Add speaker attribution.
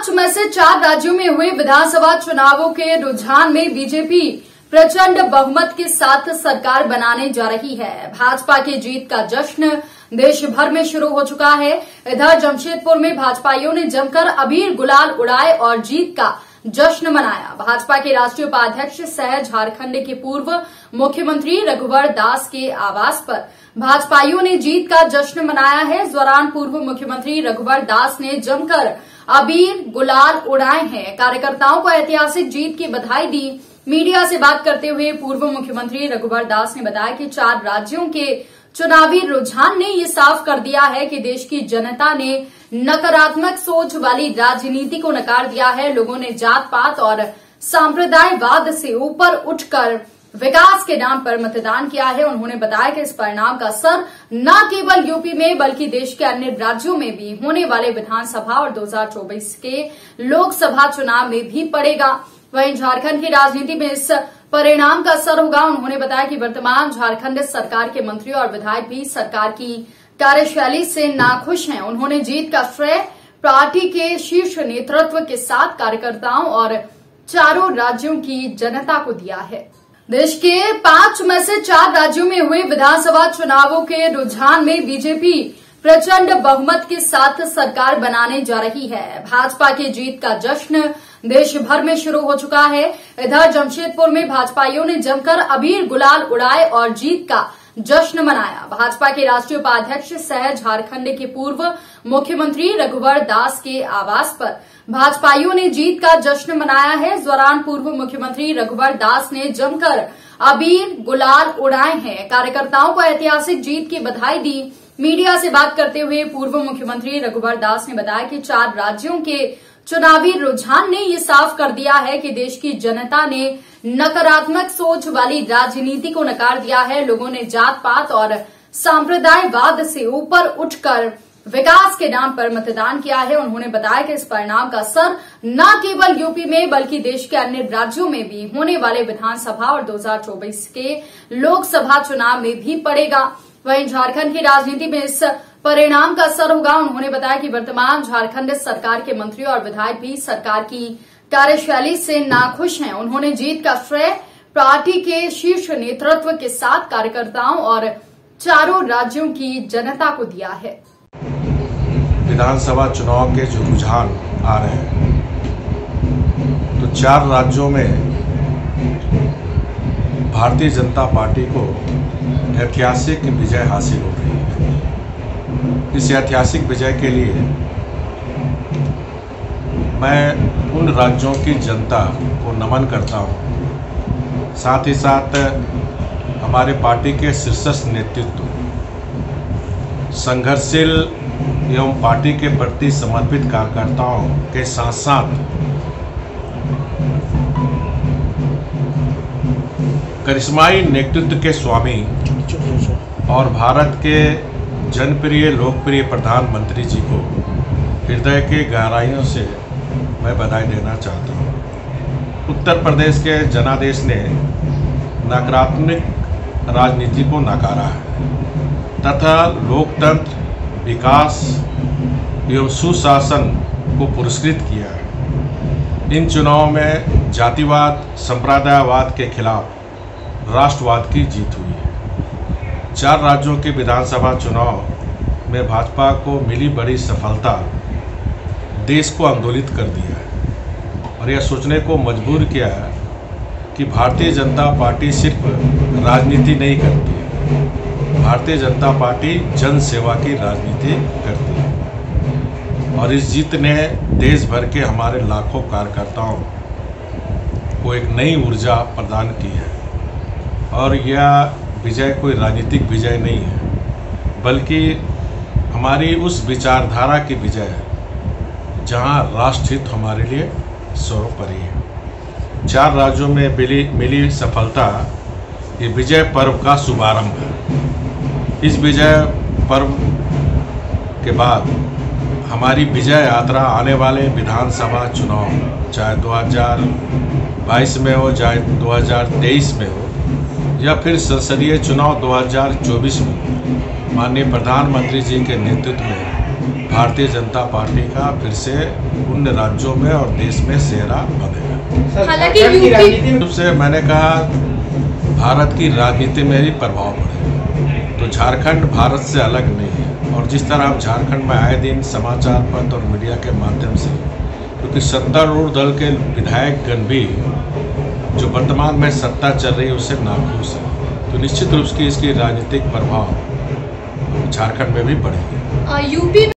Speaker 1: 5 में से 4 राज्यों में हुए विधानसभा चुनावों के रुझान में बीजेपी प्रचंड बहुमत के साथ सरकार बनाने जा रही है। भाजपा की जीत का जश्न देश भर में शुरू हो चुका है। इधर जमशेदपुर में भाजपाइयों ने जमकर अबीर गुलाल उड़ाए और जीत का जश्न मनाया। भाजपा के राष्ट्रीय उपाध्यक्ष सह झारखंड के पूर्व मुख्यमंत्री रघुवर दास के आवास पर भाजपाइयों ने जीत का जश्न मनाया है। इस दौरान पूर्व मुख्यमंत्री रघुवर दास ने जमकर अबीर गुलाल उड़ाए हैं। कार्यकर्ताओं को ऐतिहासिक जीत की बधाई दी। मीडिया से बात करते हुए पूर्व मुख्यमंत्री रघुवर दास ने बताया कि 4 राज्यों के चुनावी रुझान ने ये साफ कर दिया है कि देश की जनता ने नकारात्मक सोच वाली राजनीति को नकार दिया है। लोगों ने जात पात और सांप्रदायवाद से ऊपर उठकर विकास के नाम पर मतदान किया है। उन्होंने बताया कि इस परिणाम का असर न केवल यूपी में बल्कि देश के अन्य राज्यों में भी होने वाले विधानसभा और 2024 के लोकसभा चुनाव में भी पड़ेगा। वहीं झारखंड की राजनीति में इस परिणाम का असर होगा। उन्होंने बताया कि वर्तमान झारखंड सरकार के मंत्री और विधायक भी सरकार की कार्यशैली से नाखुश हैं। उन्होंने जीत का श्रेय पार्टी के शीर्ष नेतृत्व के साथ कार्यकर्ताओं और 4 राज्यों की जनता को दिया है। देश के 5 में से 4 राज्यों में हुए विधानसभा चुनावों के रुझान में बीजेपी प्रचंड बहुमत के साथ सरकार बनाने जा रही है। भाजपा की जीत का जश्न देश भर में शुरू हो चुका है। इधर जमशेदपुर में भाजपाइयों ने जमकर अबीर गुलाल उड़ाए और जीत का जश्न मनाया। भाजपा के राष्ट्रीय उपाध्यक्ष सह झारखंड के पूर्व मुख्यमंत्री रघुवर दास के आवास पर भाजपाइयों ने जीत का जश्न मनाया है। इस दौरान पूर्व मुख्यमंत्री रघुवर दास ने जमकर अबीर गुलाल उड़ाए हैं। कार्यकर्ताओं को ऐतिहासिक जीत की बधाई दी। मीडिया से बात करते हुए पूर्व मुख्यमंत्री रघुवर दास ने बताया कि 4 राज्यों के चुनावी रुझान ने ये साफ कर दिया है कि देश की जनता ने नकारात्मक सोच वाली राजनीति को नकार दिया है। लोगों ने जात पात और सांप्रदायवाद से ऊपर उठकर विकास के नाम पर मतदान किया है। उन्होंने बताया कि इस परिणाम का असर न केवल यूपी में बल्कि देश के अन्य राज्यों में भी होने वाले विधानसभा और 2024 के लोकसभा चुनाव में भी पड़ेगा। वहीं झारखंड की राजनीति में इस परिणाम का असर होगा। उन्होंने बताया कि वर्तमान झारखंड सरकार के मंत्री और विधायक भी सरकार की कार्यशैली से नाखुश हैं। उन्होंने जीत का श्रेय पार्टी के शीर्ष नेतृत्व के साथ कार्यकर्ताओं और 4 राज्यों की जनता को दिया है।
Speaker 2: विधानसभा चुनाव के जो रुझान आ रहे हैं तो 4 राज्यों में भारतीय जनता पार्टी को ऐतिहासिक विजय हासिल हो रही है। इस ऐतिहासिक विजय के लिए मैं उन राज्यों की जनता को नमन करता हूँ। साथ ही साथ हमारे पार्टी के शीर्षस्थ नेतृत्व, संघर्षशील एवं पार्टी के प्रति समर्पित कार्यकर्ताओं के साथ साथ करिश्माई नेतृत्व के स्वामी और भारत के जनप्रिय लोकप्रिय प्रधानमंत्री जी को हृदय के गहराइयों से मैं बधाई देना चाहता हूँ। उत्तर प्रदेश के जनादेश ने नकारात्मक राजनीति को नकारा है तथा लोकतंत्र, विकास एवं सुशासन को पुरस्कृत किया है। इन चुनावों में जातिवाद, संप्रदायवाद के खिलाफ राष्ट्रवाद की जीत हुई है। 4 राज्यों के विधानसभा चुनाव में भाजपा को मिली बड़ी सफलता देश को आंदोलित कर दिया है और यह सोचने को मजबूर किया है कि भारतीय जनता पार्टी सिर्फ राजनीति नहीं करती है, भारतीय जनता पार्टी जन सेवा की राजनीति करती है। और इस जीत ने देश भर के हमारे लाखों कार्यकर्ताओं को एक नई ऊर्जा प्रदान की है। और यह विजय कोई राजनीतिक विजय नहीं है बल्कि हमारी उस विचारधारा की विजय है जहां राष्ट्रहित हमारे लिए सर्वोपरि है। 4 राज्यों में मिली सफलता ये विजय पर्व का शुभारंभ है। इस विजय पर्व के बाद हमारी विजय यात्रा आने वाले विधानसभा चुनाव चाहे 2022 में हो, चाहे 2023 में हो या फिर संसदीय चुनाव 2024 में माननीय प्रधानमंत्री जी के नेतृत्व में भारतीय जनता पार्टी का फिर से अन्य राज्यों में और देश में सेहरा बनेगा।
Speaker 1: हालांकि
Speaker 2: रूप से मैंने कहा भारत की राजनीति में भी प्रभाव पड़ेगा। तो झारखंड भारत से अलग नहीं है, और जिस तरह हम झारखंड में आए दिन समाचार पत्र और मीडिया के माध्यम से, क्योंकि सत्तारूढ़ दल के विधायकगण भी जो वर्तमान में सत्ता चल रही है उससे नाखुश है, तो निश्चित रूप से इसकी राजनीतिक प्रभाव झारखंड में भी बढ़ेगी।
Speaker 1: यूपी